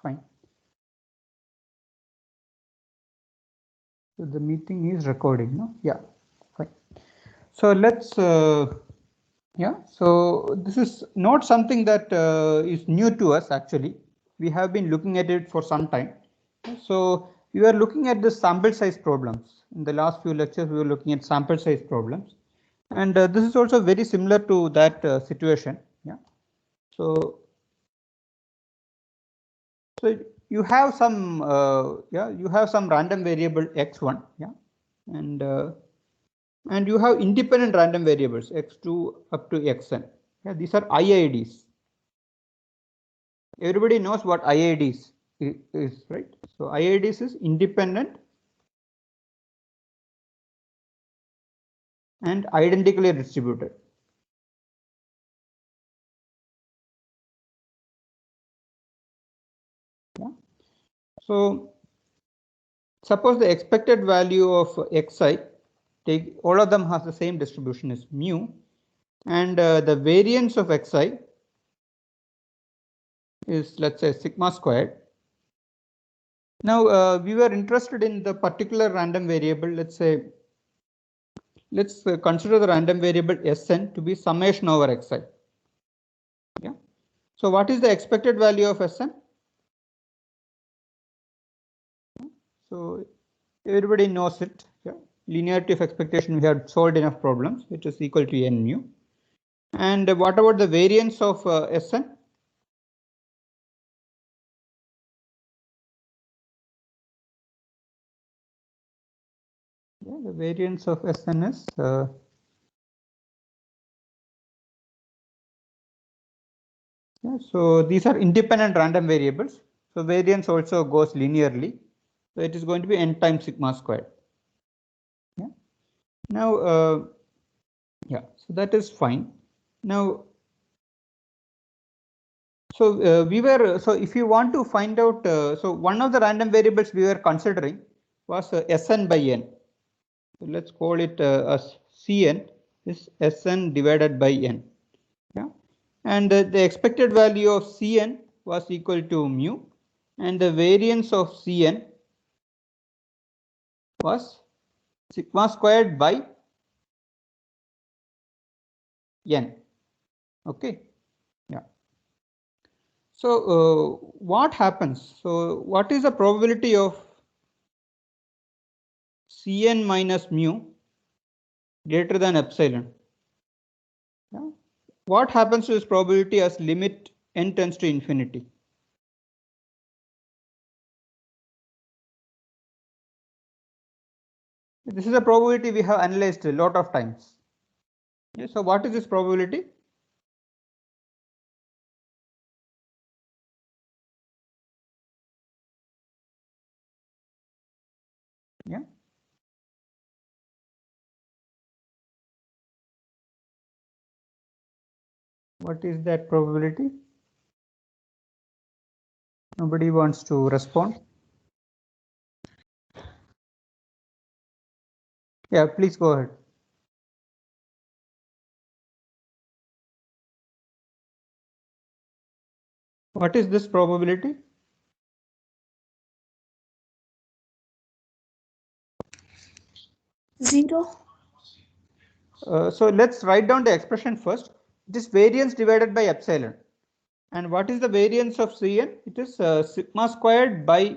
Fine. So the meeting is recording, no? Yeah, fine. So let's, yeah, so this is not something that is new to us actually. We have been looking at it for some time. So we are looking at the sample size problems. In the last few lectures, we were looking at sample size problems. And this is also very similar to that situation. Yeah. So you have some you have some random variable x1, yeah, and you have independent random variables x2 up to xn. Yeah, these are IIDs. Everybody knows what IIDs is, right? So IIDs is independent and identically distributed. Yeah. So suppose the expected value of xi, take all of them has the same distribution as mu, and the variance of xi is, let's say, sigma squared. Now we were interested in the particular random variable. Let's say, let's consider the random variable Sn to be summation over xi. Yeah. So what is the expected value of Sn? So everybody knows it. Yeah. Linearity of expectation, we have solved enough problems. It is equal to n mu. And what about the variance of Sn? Yeah, the variance of Sn is yeah, so these are independent random variables. So variance also goes linearly. So it is going to be n times sigma squared. Yeah. Now, yeah, so that is fine. Now, so so if you want to find out, so one of the random variables we were considering was Sn by n. So let's call it as Cn is Sn divided by n. Yeah, and the expected value of Cn was equal to mu, and the variance of Cn was sigma squared by n. Okay. Yeah. So what happens? So what is the probability of Cn minus mu greater than epsilon? Yeah. What happens to this probability as limit n tends to infinity? This is a probability we have analyzed a lot of times. Yeah, so what is this probability? Yeah. What is that probability? Nobody wants to respond. Yeah, please go ahead. What is this probability? 0. So let's write down the expression first. It is variance divided by epsilon. And what is the variance of Cn? It is sigma squared by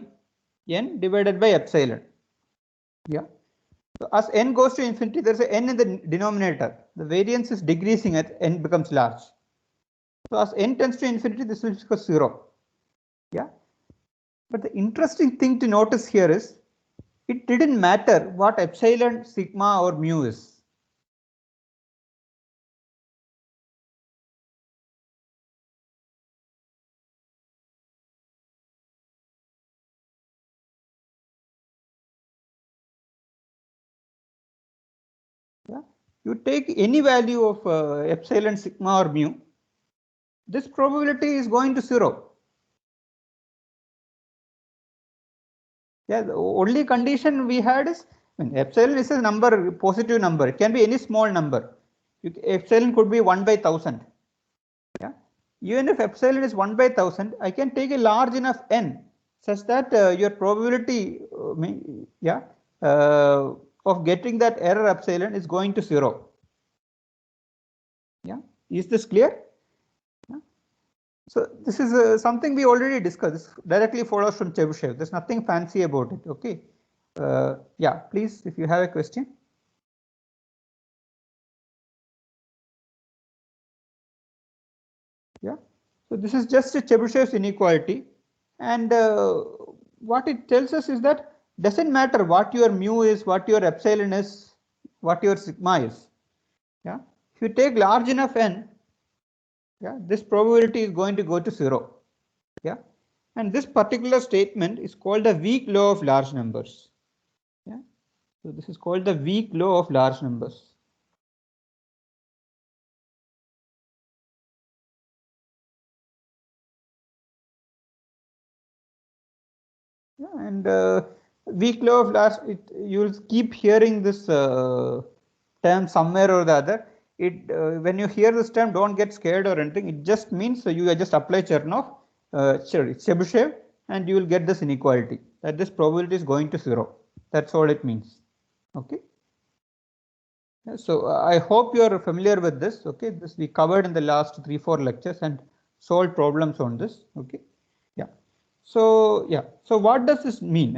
n divided by epsilon. Yeah. So as n goes to infinity, there's an n in the denominator. The variance is decreasing as n becomes large. So as n tends to infinity, this will become 0. Yeah. But the interesting thing to notice here is it didn't matter what epsilon, sigma, or mu is. Yeah. You take any value of epsilon, sigma, or mu, this probability is going to 0. Yeah, the only condition we had is when epsilon is a number, positive number. It can be any small number. Epsilon could be 1 by 1000. Yeah. even if epsilon is 1 by 1000, I can take a large enough n such that your probability of getting that error epsilon is going to 0. Yeah, is this clear? Yeah. So this is something we already discussed. This directly follows from Chebyshev. There's nothing fancy about it. Okay. Yeah, please, if you have a question. Yeah. So this is just a Chebyshev's inequality, and what it tells us is that doesn't matter what your mu is, what your epsilon is, what your sigma is. Yeah. If you take large enough n, yeah, this probability is going to go to 0. Yeah. And this particular statement is called the weak law of large numbers. Yeah. So this is called the weak law of large numbers. Yeah, and weak law of large, you'll keep hearing this term somewhere or the other. When you hear this term, don't get scared or anything. It just means you just apply Chernoff, Chebyshev, and you will get this inequality that this probability is going to 0. That's all it means. Okay. So I hope you are familiar with this. Okay, this we covered in the last 3-4 lectures and solved problems on this. Okay, yeah. So yeah. So what does this mean?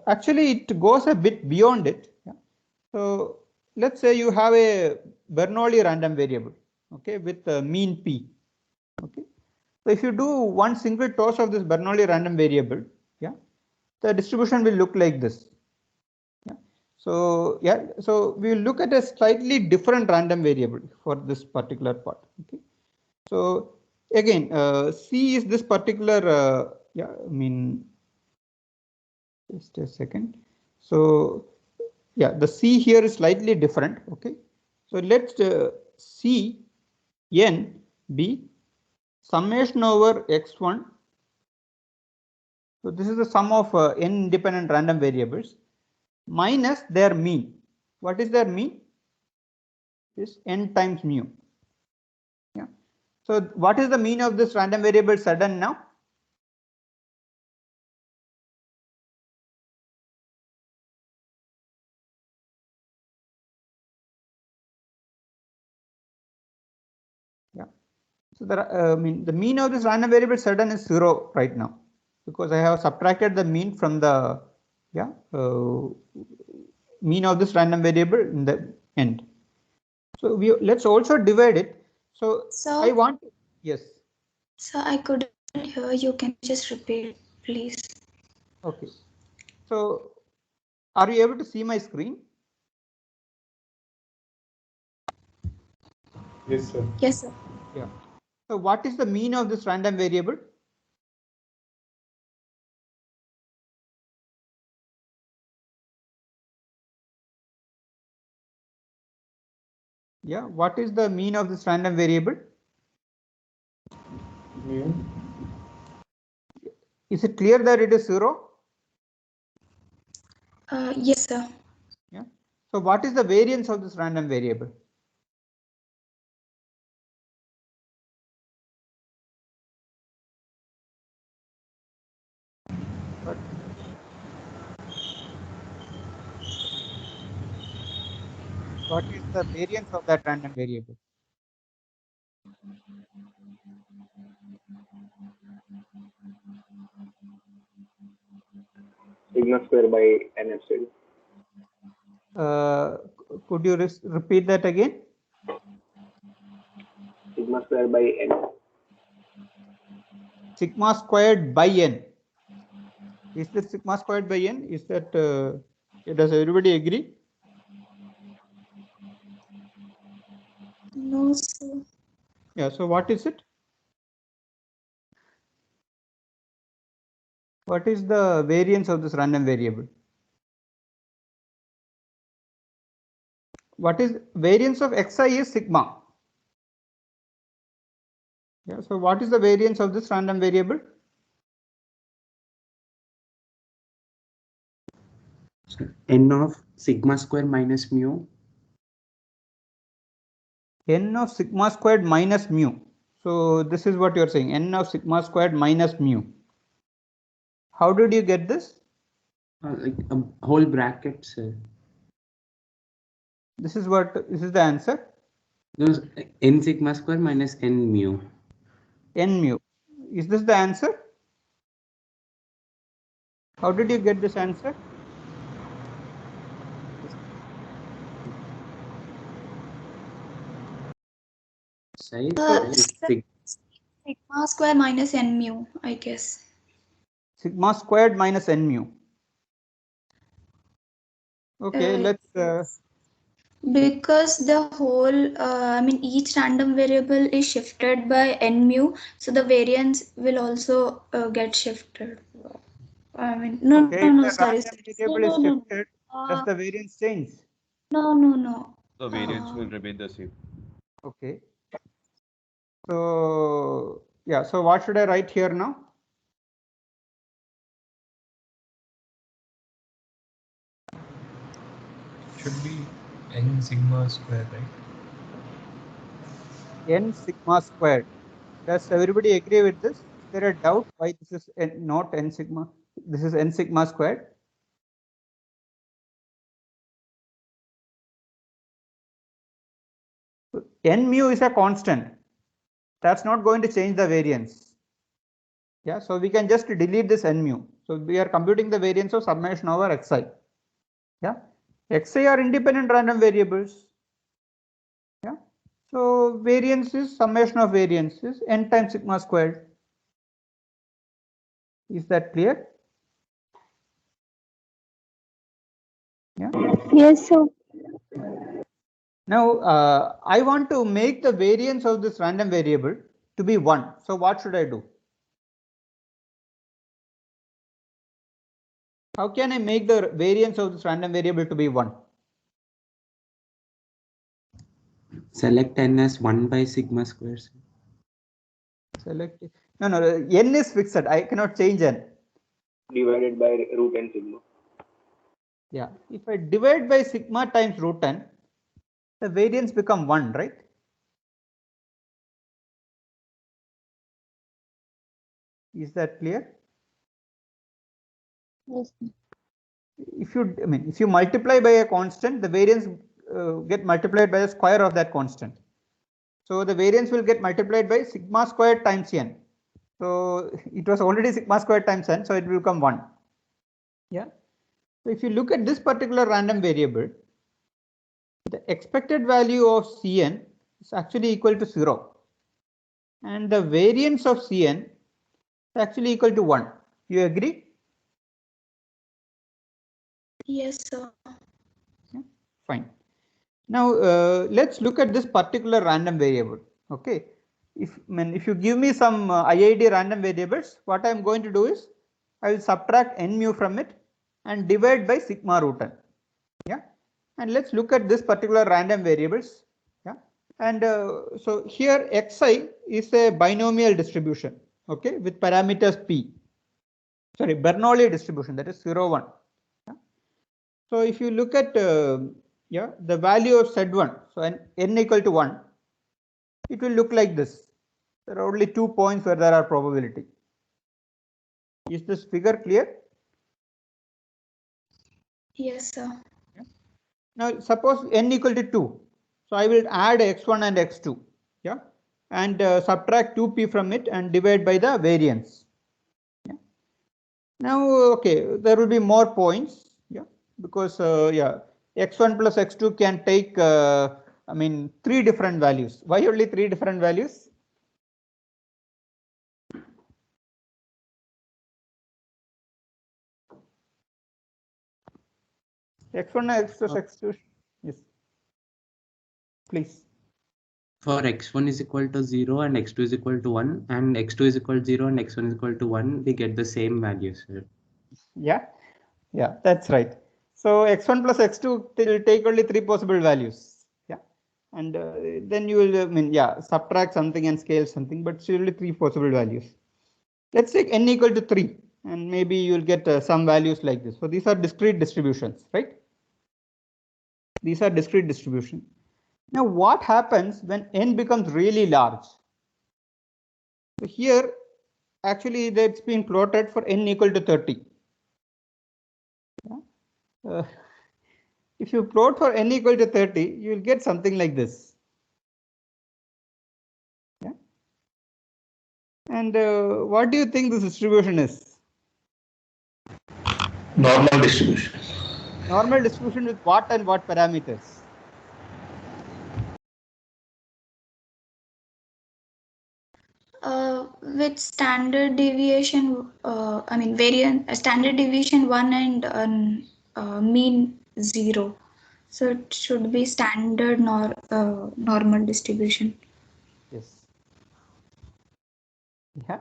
Actually, it goes a bit beyond it. Yeah. So let's say you have a Bernoulli random variable. Okay, with mean p. Okay. So if you do one single toss of this Bernoulli random variable, yeah, the distribution will look like this. So yeah, so we will look at a slightly different random variable for this particular part. Okay. So again, C is this particular. Just a second. So yeah, the C here is slightly different. Okay. So let's C n be summation over x1. So this is the sum of n independent random variables minus their mean. What is their mean? Is n times mu. Yeah. So what is the mean of this random variable Zn now? Yeah. So the mean of this random variable Zn is 0 right now because I have subtracted the mean from the mean of this random variable in the end. So let's also divide it. So I want yes. So I couldn't hear you. Can you just repeat, please? Okay. So are you able to see my screen? Yes, sir. Yes, sir. Yeah. So what is the mean of this random variable? Yeah. What is the mean of this random variable? Mu. Is it clear that it is 0? Yes, sir. Yeah. So what is the variance of this random variable? What is the variance of that random variable? Sigma square by n epsilon. Could you repeat that again? Sigma square by n. Sigma squared by n. Is that sigma squared by n? Is that does everybody agree? No, sir. Yeah. So what is it? What is the variance of this random variable? What is variance of xi is sigma. Yeah. So what is the variance of this random variable? N of sigma square minus mu. N of sigma squared minus mu. So this is what you're saying, n of sigma squared minus mu. How did you get this? Like a whole bracket, sir. This is the answer. Those n sigma square minus n mu. N mu. Is this the answer? How did you get this answer? Sigma square minus n mu, I guess. Sigma squared minus n mu. Okay, let's. Because the whole, each random variable is shifted by n mu, so the variance will also get shifted. Okay, if no, the sorry. random variable is shifted, does the variance change? No. The variance will remain the same. Okay. So yeah, so what should I write here now? Should be n sigma square, right? N sigma squared. Does everybody agree with this? Is there a doubt why this is not n sigma? This is n sigma squared. So n mu is a constant. That's not going to change the variance. Yeah, so we can just delete this n mu. So we are computing the variance of summation over xi. Yeah, xi are independent random variables. Yeah, so variance is summation of variances n times sigma squared. Is that clear? Yeah. Yes, sir. Now I want to make the variance of this random variable to be 1. So what should I do? How can I make the variance of this random variable to be 1? Select n as 1 by sigma square. Select. No, n is fixed. I cannot change n. Divided by root n sigma. Yeah, if I divide by sigma times root n, the variance become 1, right? Is that clear? Yes. If you multiply by a constant, the variance get multiplied by the square of that constant. So the variance will get multiplied by sigma squared times n. So it was already sigma squared times n, so it will become 1. Yeah. So if you look at this particular random variable, the expected value of Cn is actually equal to 0. And the variance of Cn is actually equal to 1. You agree? Yes, sir. Yeah, fine. Now let's look at this particular random variable. Okay. If you give me some IID random variables, what I am going to do is I will subtract n mu from it and divide by sigma root n. Yeah. And let's look at this particular random variables. Yeah. And so here xi is a binomial distribution. Okay, with parameters p. Sorry, Bernoulli distribution, that is 0, 1. Yeah. So if you look at the value of Z1, so n equal to 1, it will look like this. There are only 2 points where there are probability. Is this figure clear? Yes, sir. Now suppose n equal to 2. So I will add x1 and x2. Yeah, and subtract 2p from it and divide by the variance. Yeah. Now okay, there will be more points. Yeah, because x1 plus x2 can take 3 different values. Why only 3 different values? x1 and x plus x2. Yes. Please. For x1 is equal to 0 and x2 is equal to 1 and x2 is equal to 0 and x1 is equal to 1, we get the same values. Yeah, that's right. So x1 plus x2 will take only 3 possible values. Yeah, and then you will subtract something and scale something, but still only 3 possible values. Let's take n equal to 3 and maybe you will get some values like this. So these are discrete distributions, right? These are discrete distributions. Now what happens when n becomes really large? So here, actually, that's been plotted for n equal to 30. If you plot for n equal to 30, you will get something like this. Yeah. And what do you think this distribution is? Normal distribution. Normal distribution with what and what parameters? With standard deviation, I mean standard deviation 1 and mean 0. So it should be standard normal distribution. Yes. Yeah.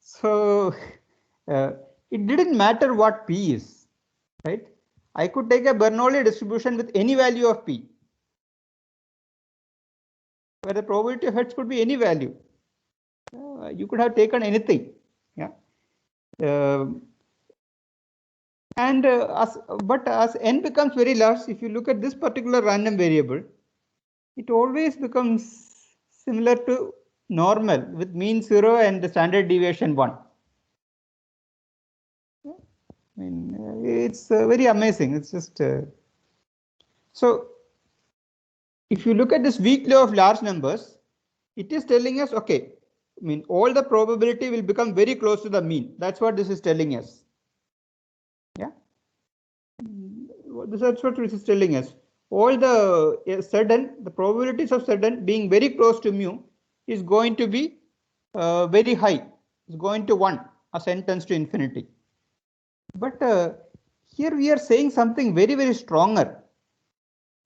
So it didn't matter what P is, right? I could take a Bernoulli distribution with any value of P, where the probability of heads could be any value. You could have taken anything. Yeah. But as n becomes very large, if you look at this particular random variable, it always becomes similar to normal with mean 0 and the standard deviation 1. I mean, it's very amazing. It's just so. If you look at this weak law of large numbers, it is telling us, okay, I mean, all the probability will become very close to the mean. That's what this is telling us. Yeah. That's what this is telling us. All the probabilities of sudden being very close to mu is going to be very high. It's going to 1 as n tends to infinity. But here we are saying something very, very stronger.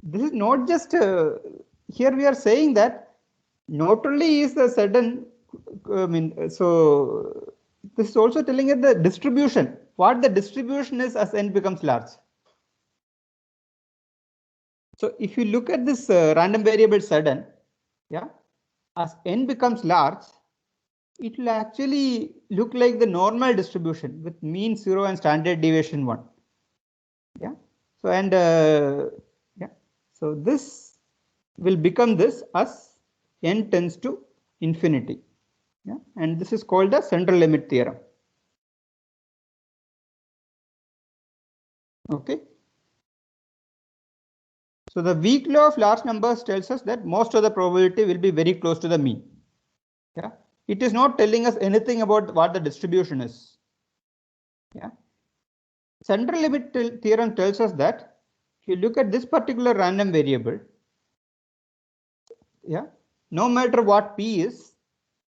This is not just here we are saying that not only is the sudden, so this is also telling us the distribution, what the distribution is as n becomes large. So if you look at this random variable sudden, yeah, as n becomes large, it will actually look like the normal distribution with mean 0 and standard deviation 1. Yeah. So and yeah. So this will become this as n tends to infinity. Yeah. And this is called the central limit theorem. Okay. So the weak law of large numbers tells us that most of the probability will be very close to the mean. Yeah. It is not telling us anything about what the distribution is. Yeah. Central limit theorem tells us that if you look at this particular random variable, yeah, no matter what P is,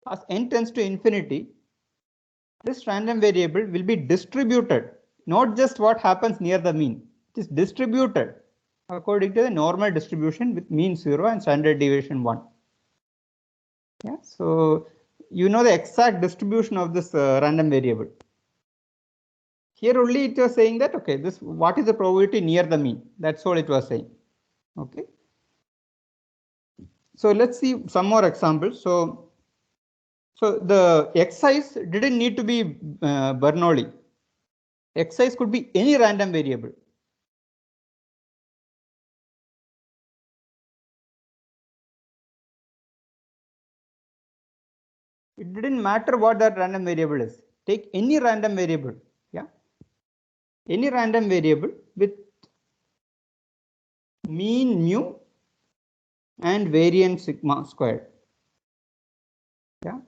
as n tends to infinity, this random variable will be distributed, not just what happens near the mean. It is distributed according to the normal distribution with mean 0 and standard deviation 1. Yeah, so you know the exact distribution of this random variable. Here only it was saying that, okay, this what is the probability near the mean? That's all it was saying. Okay. So let's see some more examples. So the x size didn't need to be Bernoulli. X size could be any random variable. It didn't matter what that random variable is. Take any random variable. Yeah. Any random variable with mean mu and variance sigma squared. Yeah.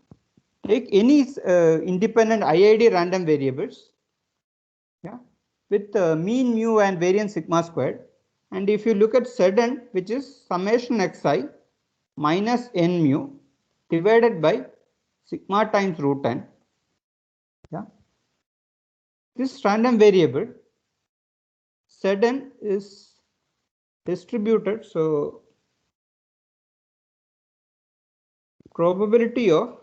Take any independent IID random variables. Yeah. With mean mu and variance sigma squared. And if you look at Zn, which is summation xi minus n mu divided by sigma times root n. Yeah. This random variable Zn is distributed, so probability of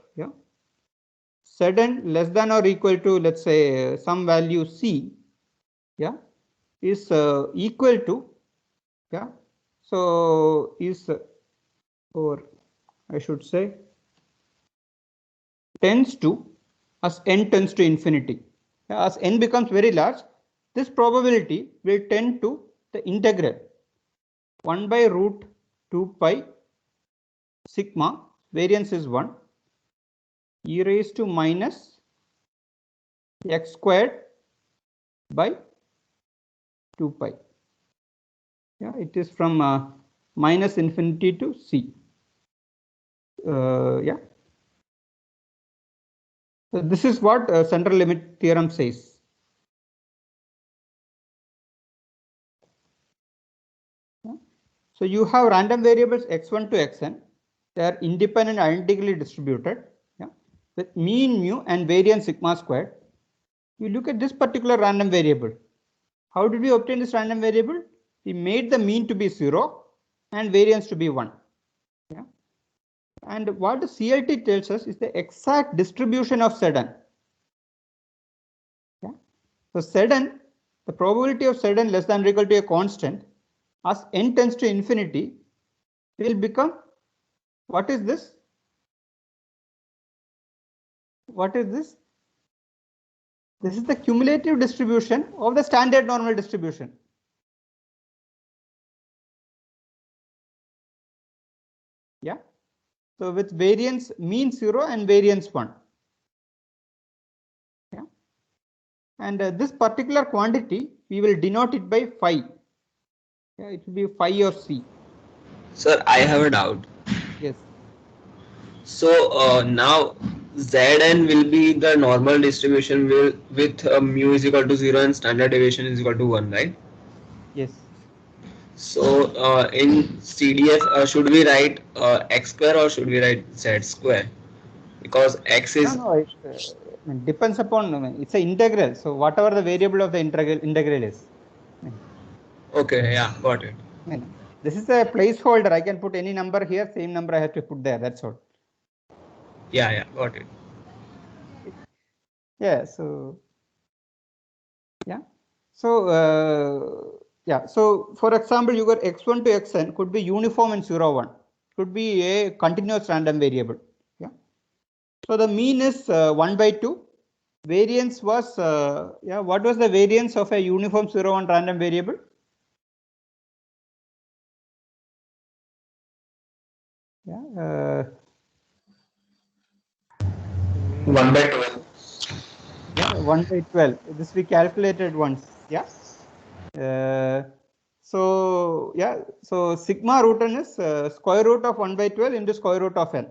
Zn less than or equal to, let's say, some value c, yeah, is equal to, yeah, so is or I should say tends to, as n tends to infinity. As n becomes very large, this probability will tend to the integral 1 by root 2 pi sigma, variance is 1, e raised to minus x squared by 2 pi. Yeah, it is from minus infinity to c. Yeah. So this is what central limit theorem says. Yeah. So you have random variables x1 to xn. They are independent and identically distributed. Yeah, with mean mu and variance sigma squared. You look at this particular random variable. How did we obtain this random variable? We made the mean to be 0 and variance to be 1. Yeah. And what the CLT tells us is the exact distribution of Zn. Yeah. So Zn, the probability of Zn less than or equal to a constant as n tends to infinity will become, what is this? What is this? This is the cumulative distribution of the standard normal distribution. Yeah. So with variance mean 0 and variance 1. Yeah. And this particular quantity, we will denote it by phi. Yeah, it will be phi or c. Sir, I have a doubt. Yes. So now Zn will be the normal distribution with mu is equal to 0 and standard deviation is equal to 1, right? Yes. So in CDF, should we write x square or should we write z square? Because x is No, it depends upon, it's an integral. So whatever the variable of the integral is. okay. Yeah, got it. This is a placeholder. I can put any number here, same number I have to put there. That's all. Yeah, got it. Yeah. So yeah. So yeah. So for example, you got x1 to xn could be uniform and 0, 1. Could be a continuous random variable. Yeah. So the mean is 1 by 2. Variance was yeah. What was the variance of a uniform 0, 1 random variable? Yeah. 1 by 12. Yeah, 1 by 12. This we calculated once. Yeah. So yeah. So sigma root n is square root of 1 by 12 into square root of n.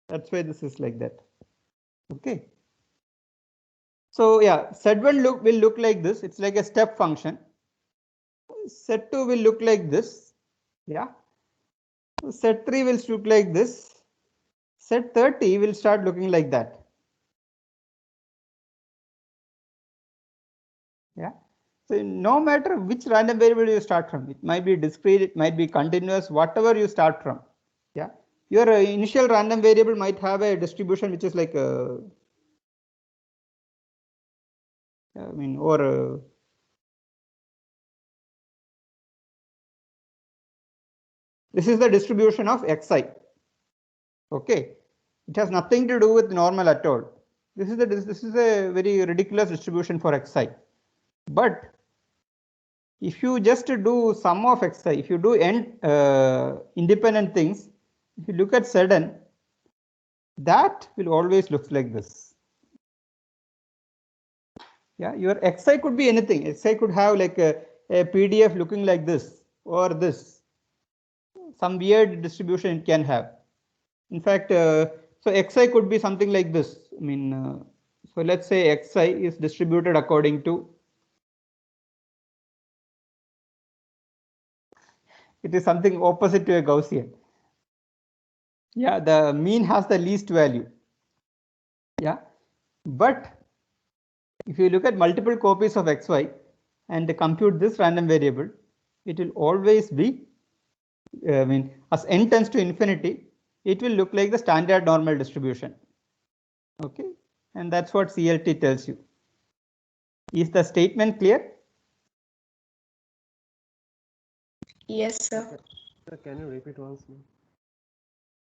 That's why this is like that. Okay. So yeah, Z1 will look like this. It's like a step function. Z2 will look like this. Yeah. Z3 will look like this. Z30 will start looking like that. Yeah. So no matter which random variable you start from, it might be discrete, it might be continuous, whatever you start from. Yeah. Your initial random variable might have a distribution which is like I mean, or this is the distribution of xi. Okay. It has nothing to do with normal at all. This is a very ridiculous distribution for xi. But if you just do sum of xi, if you do n independent things, if you look at Zn, that will always look like this. Yeah, your xi could be anything. Xi could have like a PDF looking like this or this. Some weird distribution it can have. In fact, so xi could be something like this. I mean, so let's say xi is distributed according to, it is something opposite to a Gaussian. Yeah, the mean has the least value. Yeah, but if you look at multiple copies of xy and compute this random variable, it will always be, I mean, as n tends to infinity, it will look like the standard normal distribution. Okay, and that's what CLT tells you. Is the statement clear? Yes, sir. Sir, can you repeat once more?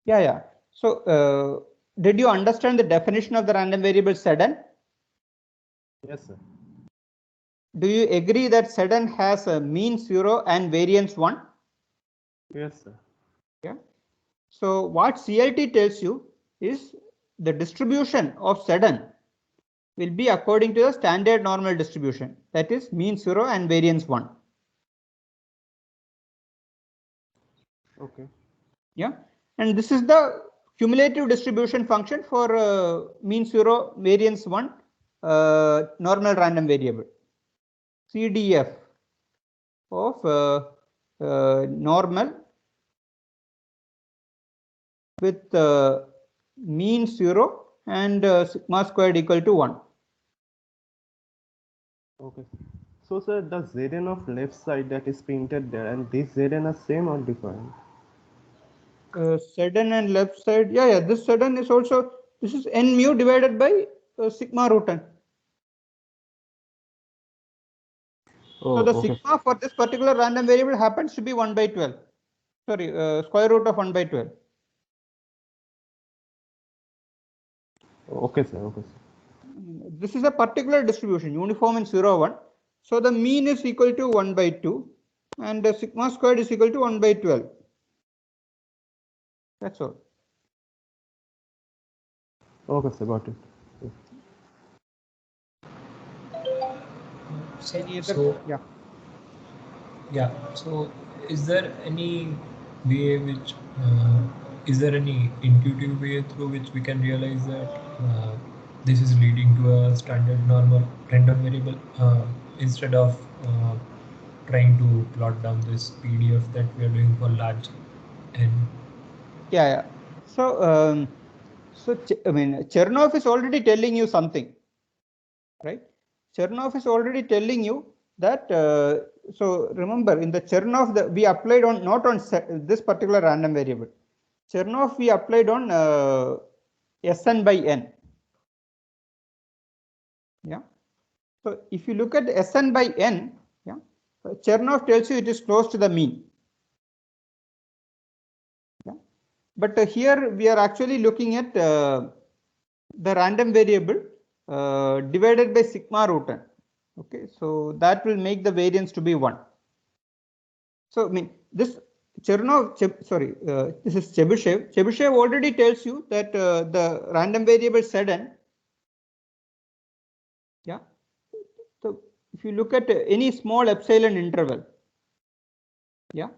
Yeah. So did you understand the definition of the random variable Zn? Yes, sir. Do you agree that Zn has a mean 0 and variance 1? Yes, sir. Yeah. So what CLT tells you is the distribution of Sedan will be according to the standard normal distribution, that is mean 0 and variance 1. Okay. Yeah, and this is the cumulative distribution function for mean 0, variance 1, normal random variable, CDF of normal with mean 0 and sigma squared equal to 1. Okay. So sir, the Zn of left side that is printed there and this Zn are same or different? Sedan and left side, yeah, this Sedan is also, this is n mu divided by sigma root n. Oh, So the okay. sigma for this particular random variable happens to be 1 by 12. Sorry, square root of 1 by 12. Okay, sir. Okay, sir. This is a particular distribution, uniform in 0, 1. So the mean is equal to 1 by 2 and the sigma squared is equal to 1 by 12. That's all. Okay, sir. Got it. Any other? So Yeah. yeah, so is there any way which is there any intuitive way through which we can realize that this is leading to a standard normal random variable instead of trying to plot down this PDF that we are doing for large n? Yeah. So, I mean, Chernoff is already telling you something, right? Chernoff is already telling you that. So remember, in the Chernoff, we applied on not on this particular random variable. Chernoff we applied on Sn by n. Yeah. So if you look at Sn by n, yeah, Chernoff tells you it is close to the mean. Yeah. But here we are actually looking at the random variable divided by sigma root n. Okay, so that will make the variance to be 1. So I mean this Chernoff, this is Chebyshev. Chebyshev already tells you that the random variable Sedan. Yeah. So if you look at any small epsilon interval, yeah,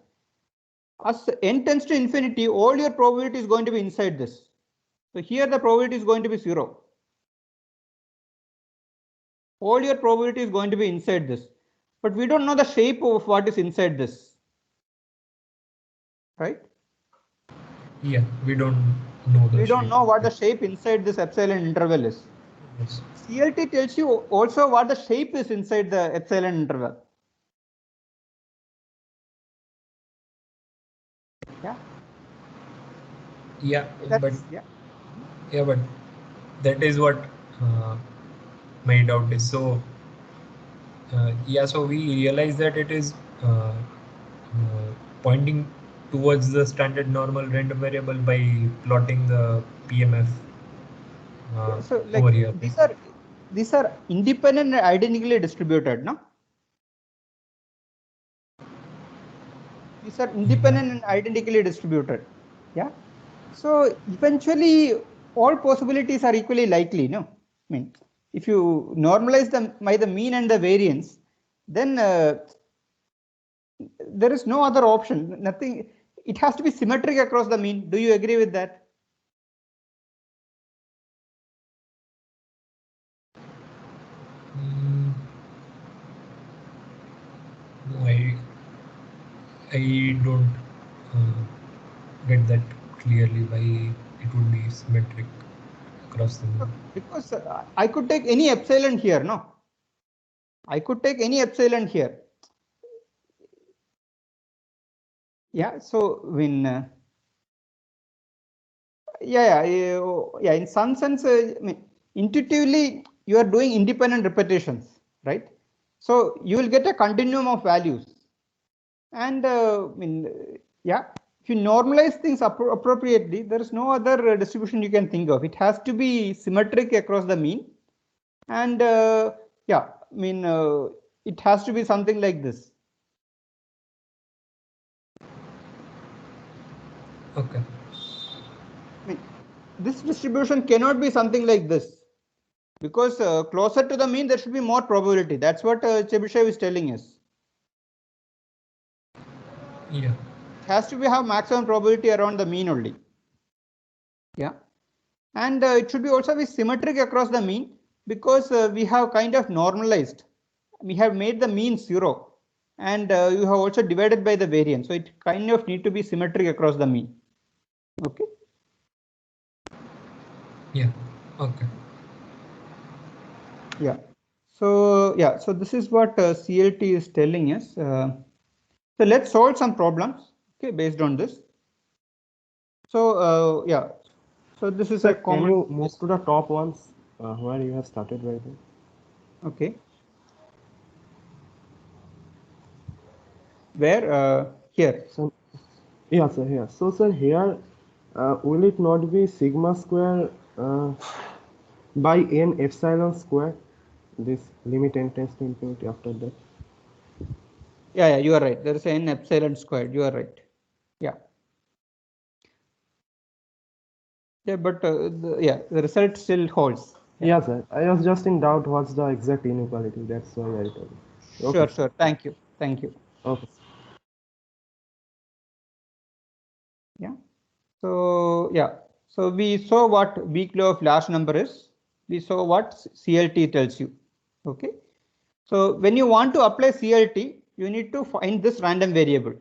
as n tends to infinity, all your probability is going to be inside this. So here the probability is going to be 0. All your probability is going to be inside this, but we don't know the shape of what is inside this, right? Yeah, we don't know the We don't shape know of what the it. shape inside this epsilon interval is. Yes. CLT tells you also what the shape is inside the epsilon interval. Yeah. Yeah, but yeah. but that is what my doubt is. So yeah, so we realize that it is pointing towards the standard normal random variable by plotting the PMF So like over here. these are independent and identically distributed, no? These are independent and identically distributed. Yeah. So eventually all possibilities are equally likely, no? I mean, if you normalize them by the mean and the variance, then there is no other option. Nothing. It has to be symmetric across the mean. Do you agree with that? No, I don't get that clearly why it would be symmetric across the mean. Because I could take any epsilon here, no? I could take any epsilon here. Yeah, so when yeah, in some sense, I mean, intuitively you are doing independent repetitions, right? So you will get a continuum of values, and I mean, yeah, if you normalize things appropriately, there is no other distribution you can think of. It has to be symmetric across the mean, and yeah, I mean, it has to be something like this. Okay. I mean, this distribution cannot be something like this, because closer to the mean there should be more probability. That's what Chebyshev is telling us. Yeah. It has to be have maximum probability around the mean only. Yeah, and it should be also be symmetric across the mean, because we have kind of normalized. We have made the mean 0, and you have also divided by the variance. So it kind of need to be symmetric across the mean. Okay. Yeah. Okay. Yeah. So yeah. So this is what CLT is telling us. So let's solve some problems. Okay, based on this. So yeah. So this is Sir, a common. can you move to the top ones where you have started right now? Okay. Where here? So, yeah, sir, here. So, sir, here, will it not be sigma square by n epsilon square? This limit n tends to infinity after that. Yeah, you are right. There is n epsilon squared. You are right. Yeah. Yeah, but the result still holds. Yeah, sir. I was just in doubt what's the exact inequality. That's why I told you. Okay, Sure, sir. sure. Thank you. Thank you. Okay. Yeah. So yeah. So we saw what weak law of large number is. We saw what CLT tells you. Okay. So when you want to apply CLT, you need to find this random variable.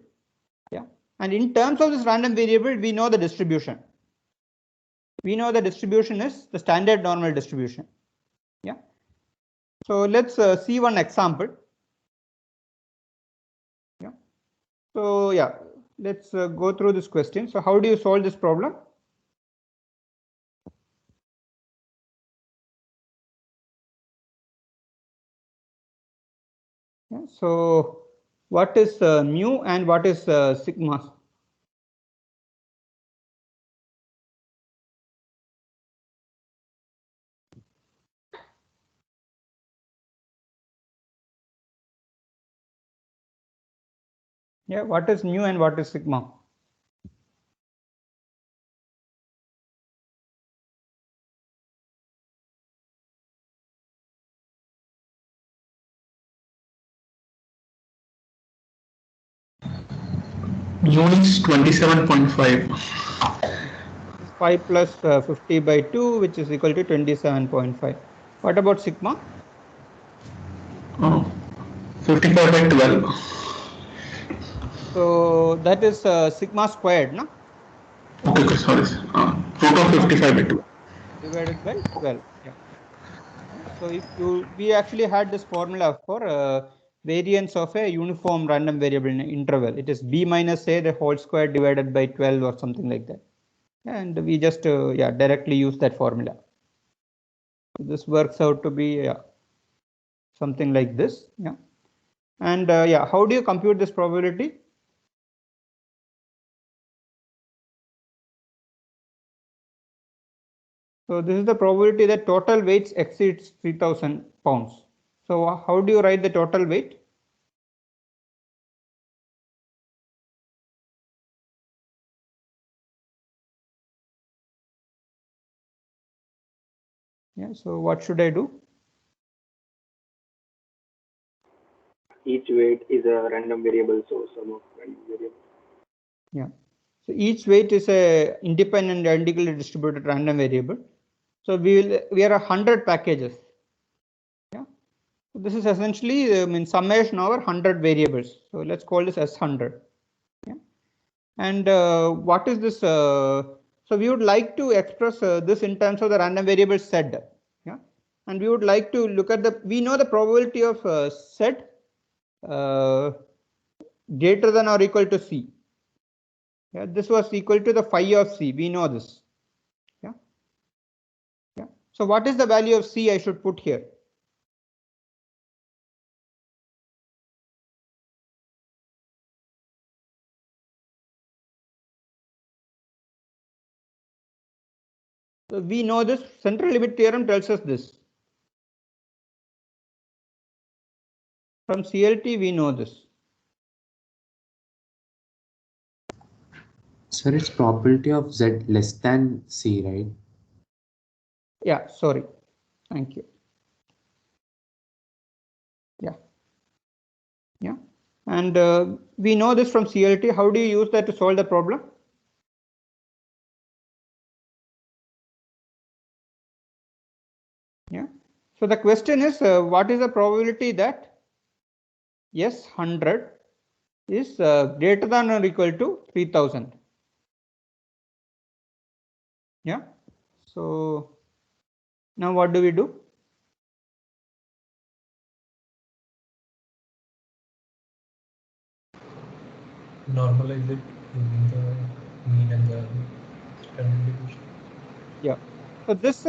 Yeah. And in terms of this random variable, we know the distribution. We know the distribution is the standard normal distribution. Yeah. So let's see one example. Yeah. So yeah, let's go through this question. So how do you solve this problem? Yeah, so what is mu and what is sigma? Yeah, what is mu and what is sigma? Mu is 27.5. 5 plus 50 by 2, which is equal to 27.5. What about sigma? 55 by 12. So that is sigma squared, no? Okay, sorry. Root of 55 by 2. Divided by 12. Yeah. So if we actually had this formula for variance of a uniform random variable in an interval. It is b minus a the whole square divided by 12 or something like that. And we just directly use that formula. This works out to be something like this. Yeah. And how do you compute this probability? So this is the probability that total weight exceeds 3000 pounds. So how do you write the total weight? Yeah, so what should I do? Each weight is a random variable, so sum of random variables. Yeah. So each weight is a independent identically distributed random variable. So we are 100 packages. Yeah. So this is essentially summation over 100 variables. So let's call this S100. Yeah. And what is this? So we would like to express this in terms of the random variable Z. Yeah. And we would like to look at we know the probability of Z greater than or equal to C. Yeah, this was equal to the phi of C. We know this. Yeah. Yeah. So what is the value of C I should put here? So we know this. Central limit theorem tells us this. From CLT, we know this. Sir, it's probability of Z less than C, right? Yeah, sorry. Thank you. Yeah. And we know this from CLT. How do you use that to solve the problem? Yeah. So the question is, what is the probability that S100 is greater than or equal to 3000? Yeah. So now what do we do? Normalize it using the mean and the standard deviation. Yeah. So this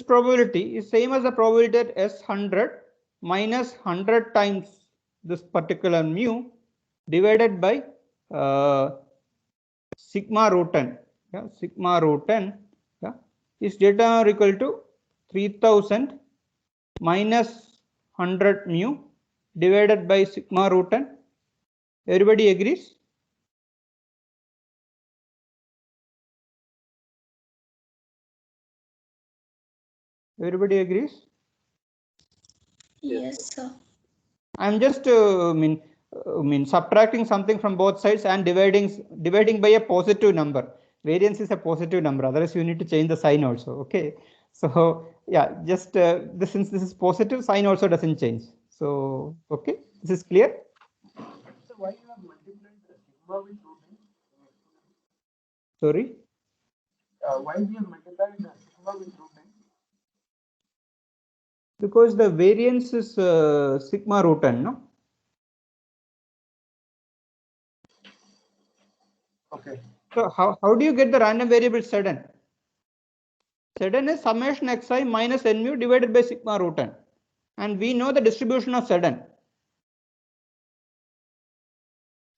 probability is same as the probability that S100 minus 100 times this particular mu divided by sigma rho 10. Yeah, sigma rho 10, yeah, is greater than or equal to 3000 minus 100 mu divided by sigma rho 10. Everybody agrees? Everybody agrees? Yes, sir. I'm just mean subtracting something from both sides and dividing by a positive number. Variance is a positive number. Otherwise, you need to change the sign also. Okay. So yeah, just since this is positive, sign also doesn't change. So okay, this is clear. So why you have multiplied the sigma with root n? Sorry. Why we have multiplied the sigma with root n? Because the variance is sigma root n, no? Okay. So how do you get the random variable Zn? Zn is summation xi minus n mu divided by sigma root n. And we know the distribution of Zn.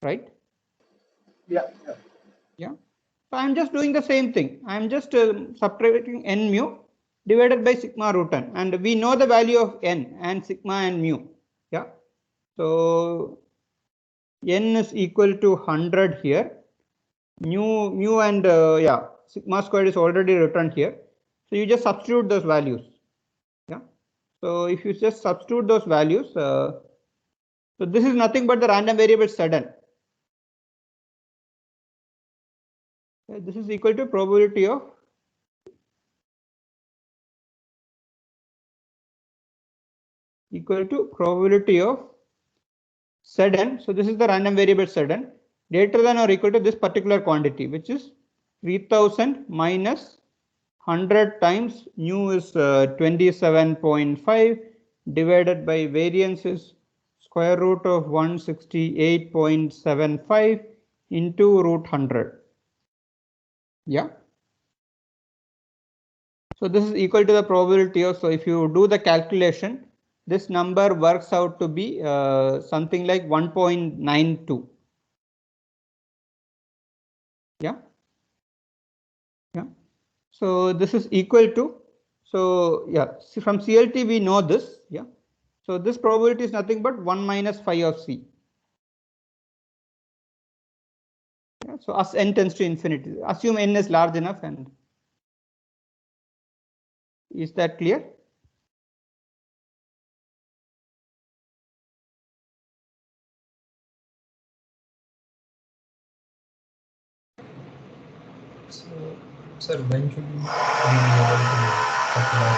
Right? Yeah. Yeah. So I'm just doing the same thing. I'm just subtracting n mu divided by sigma root n. And we know the value of n and sigma and mu. Yeah. So n is equal to 100 here. Mu and yeah, sigma squared is already written here. So you just substitute those values. Yeah. So if you just substitute those values, so this is nothing but the random variable Zn. This is equal to probability of Zn. So this is the random variable Zn greater than or equal to this particular quantity, which is 3000 minus 100 times mu is 27.5 divided by variance is square root of 168.75 into root 100. Yeah. So this is equal to the probability of, so if you do the calculation, this number works out to be something like 1.92. Yeah. Yeah. So this is equal to, so yeah, from CLT we know this. Yeah. So this probability is nothing but 1 minus phi of C. Yeah, so as n tends to infinity, assume n is large enough, and is that clear? So, sir, when should we be able to apply?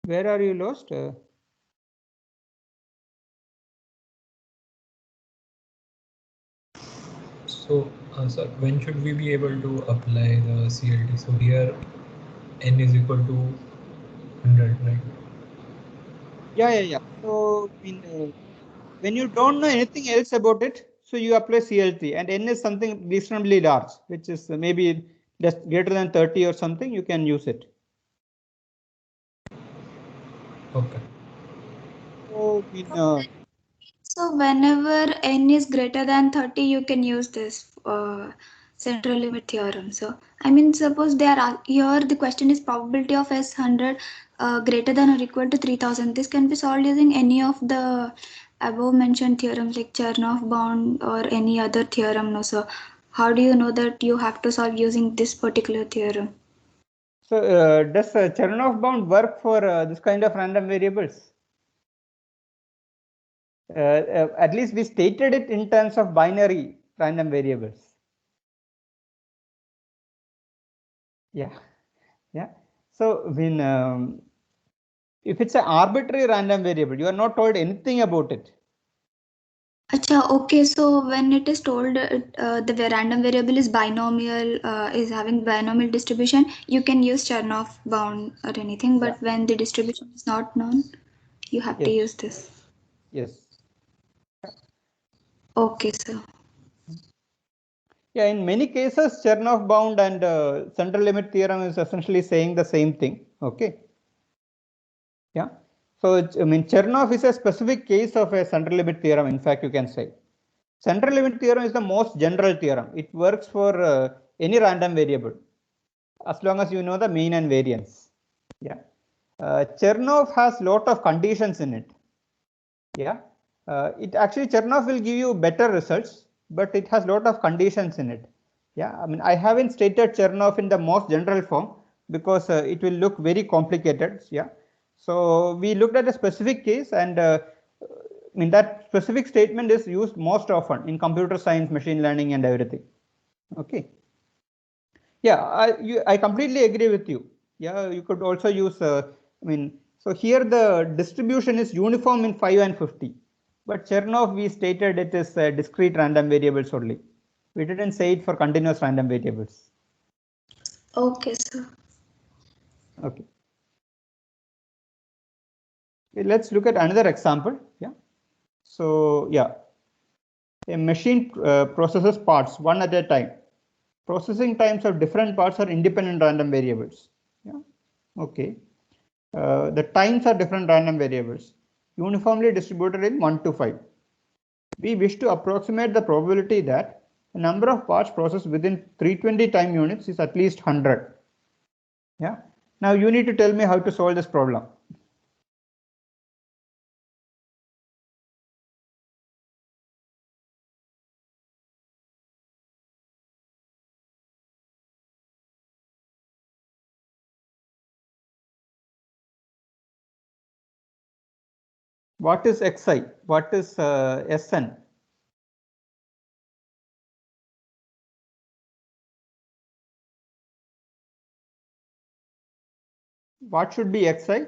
Where are you lost? So, sir, when should we be able to apply the CLT? So here, n is equal to 100, right? Yeah. So when you don't know anything else about it, so you apply CLT, and n is something reasonably large, which is maybe just greater than 30 or something, you can use it. Okay. So whenever n is greater than 30, you can use this central limit theorem. So I mean, suppose they are here, the question is probability of S100 greater than or equal to 3000. This can be solved using any of the above mentioned theorems like Chernoff bound or any other theorem. No, so how do you know that you have to solve using this particular theorem? So does Chernoff bound work for this kind of random variables? At least we stated it in terms of binary random variables. Yeah. So when if it's an arbitrary random variable, you are not told anything about it. Acha, okay, so when it is told the random variable is binomial, is having binomial distribution, you can use Chernoff bound or anything, but when the distribution is not known, you have to use this. Yes. Okay, sir. Yeah, in many cases, Chernoff bound and central limit theorem is essentially saying the same thing. Okay. Yeah. So I mean, Chernoff is a specific case of a central limit theorem. In fact, you can say central limit theorem is the most general theorem. It works for any random variable as long as you know the mean and variance. Yeah. Chernoff has lot of conditions in it. Yeah. It actually Chernoff will give you better results, but it has lot of conditions in it. Yeah, I mean, I haven't stated Chernoff in the most general form because it will look very complicated. Yeah. So we looked at a specific case, and I mean that specific statement is used most often in computer science, machine learning, and everything. Okay. Yeah, I completely agree with you. Yeah, you could also use. I mean, so here the distribution is uniform in 5 and 50, but Chernoff we stated it is discrete random variables only. We didn't say it for continuous random variables. Okay, sir. Okay. Let's look at another example. Yeah. So yeah, a machine processes parts one at a time. Processing times of different parts are independent random variables. Yeah. Okay. The times are different random variables, uniformly distributed in 1 to 5. We wish to approximate the probability that the number of parts processed within 320 time units is at least 100. Yeah. Now you need to tell me how to solve this problem. What is Xi? What is Sn? What should be Xi?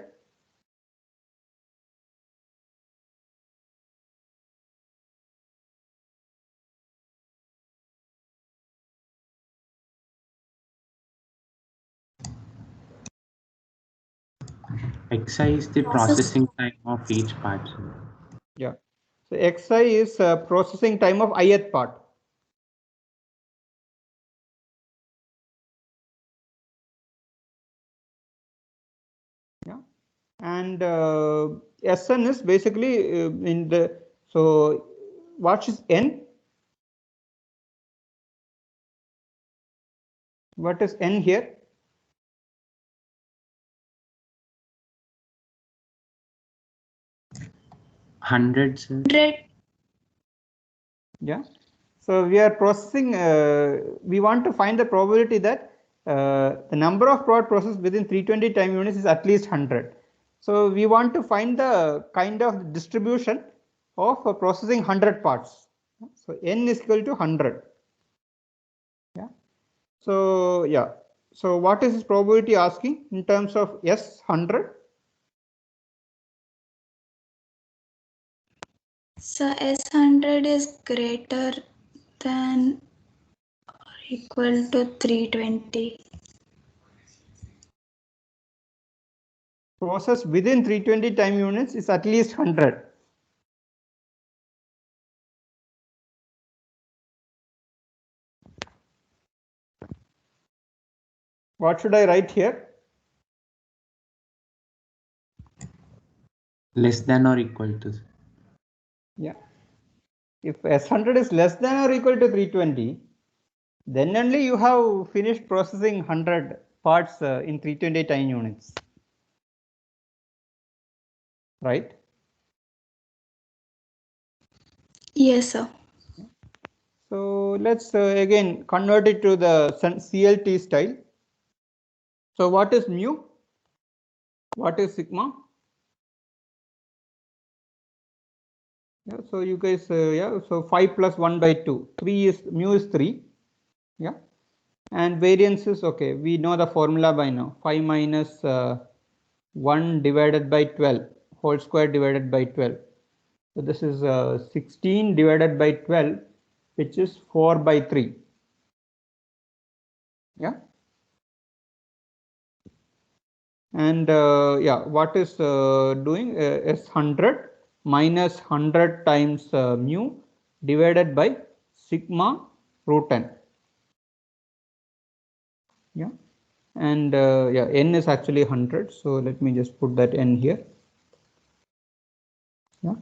Xi is the processing time of each part. Yeah. So Xi is processing time of ith part. Yeah. And Sn is basically in the, so what is n? What is n here? Hundreds. 100. Yeah. So we are processing, we want to find the probability that the number of part processed within 320 time units is at least 100. So we want to find the kind of distribution of processing 100 parts. So n is equal to 100. Yeah. So yeah. So what is this probability asking in terms of S 100? So S100 is greater than or equal to 320. Process within 320 time units is at least 100. What should I write here? Less than or equal to. Yeah. If S100 is less than or equal to 320, then only you have finished processing 100 parts in 320 time units. Right? So let's again convert it to the CLT style. So what is mu? What is sigma? Yeah, so you guys, yeah, so 5 plus 1 by 2. 3 is mu is 3. Yeah, and variance is okay. We know the formula by now. 5 minus 1 divided by 12 whole square divided by 12. So this is 16 divided by 12, which is 4 by 3. Yeah. And yeah, what is doing is 100 minus 100 times mu divided by sigma root n. Yeah, and yeah, n is actually 100. So let me just put that n here. Yeah,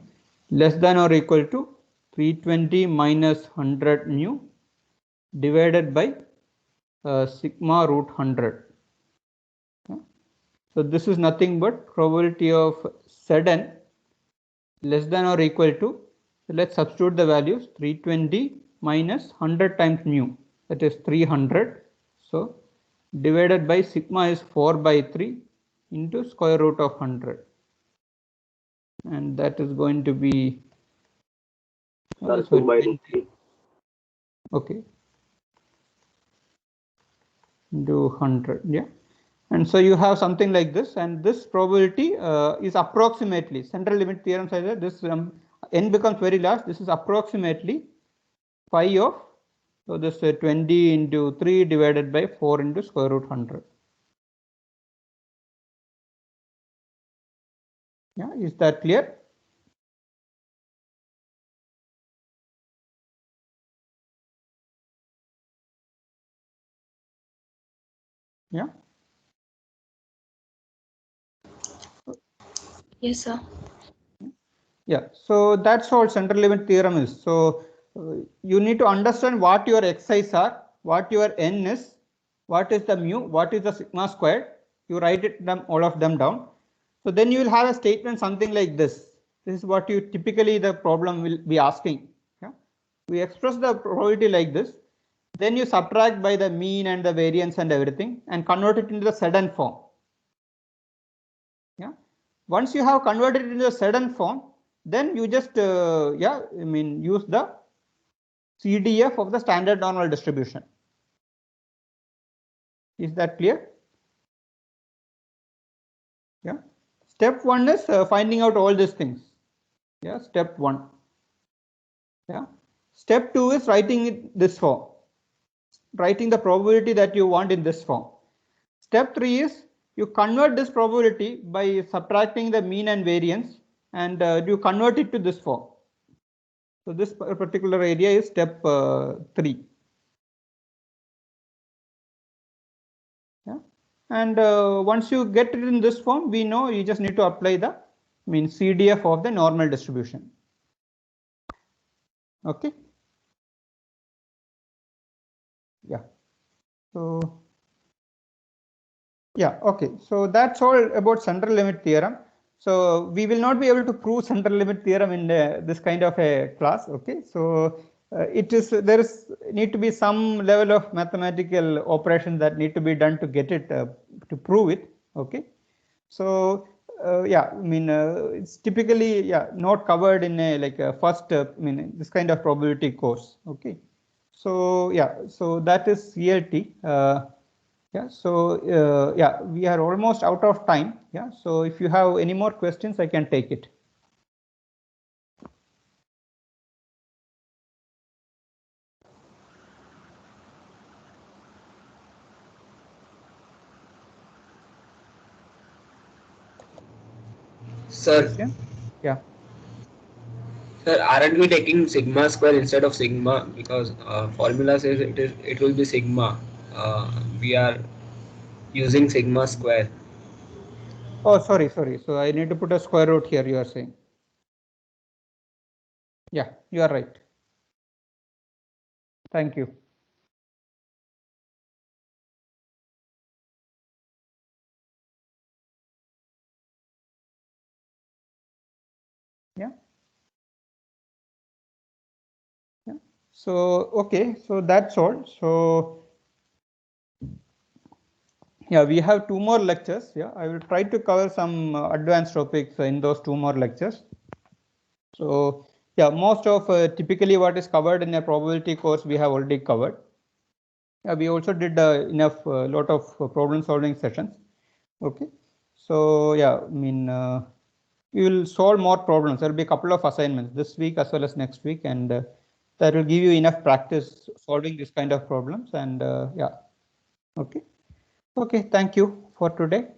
less than or equal to 320 minus 100 mu divided by sigma root 100. Yeah. So this is nothing but probability of Zn less than or equal to, so let's substitute the values, 320 minus 100 times mu, that is 300. So divided by sigma is 4 by 3 into square root of 100, and that is going to be 2 by root 3. Okay, into 100. Yeah, and so you have something like this, and this probability is approximately, central limit theorem says that this n becomes very large. This is approximately phi of, so this 20 into 3 divided by 4 into square root 100. Yeah, is that clear? Yeah. Yes, sir. Yeah, so that's all central limit theorem is. So you need to understand what your xi's are, what your n is, what is the mu, what is the sigma squared. You write it them all of them down. So then you will have a statement something like this. This is what you typically the problem will be asking. Yeah? We express the probability like this. Then you subtract by the mean and the variance and everything and convert it into the Sedan form. Yeah. Once you have converted it into the Sedan form, then you just yeah, I mean use the CDF of the standard normal distribution. Is that clear? Yeah. Step 1 is finding out all these things. Yeah. Step 1. Yeah. Step 2 is writing it this form. Writing the probability that you want in this form. Step 3 is you convert this probability by subtracting the mean and variance, and you convert it to this form. So this particular area is step 3. Yeah. And once you get it in this form, we know you just need to apply the CDF of the normal distribution. Okay. Yeah. So yeah, okay. So that's all about central limit theorem. So we will not be able to prove central limit theorem in this kind of a class. Okay. So it is, there is need to be some level of mathematical operation that need to be done to get it to prove it. Okay. So yeah, I mean it's typically not covered in a like a first this kind of probability course. Okay. So yeah, so that is CLT. Yeah, so yeah, we are almost out of time. Yeah, so if you have any more questions, I can take it. Sir, Yeah. sir, aren't we taking sigma square instead of sigma, because formula says it will be sigma. We are using sigma square. Oh, sorry. So I need to put a square root here, you are saying. Yeah, you are right. Thank you. Yeah. Yeah. So, okay, so that's all. So, yeah, we have 2 more lectures. Yeah, I will try to cover some advanced topics in those 2 more lectures. So, yeah, most of typically what is covered in a probability course we have already covered. We also did enough lot of problem solving sessions. Okay, so yeah, I mean we will solve more problems. There will be a couple of assignments this week as well as next week, and that will give you enough practice solving this kind of problems. And yeah, okay, thank you for today.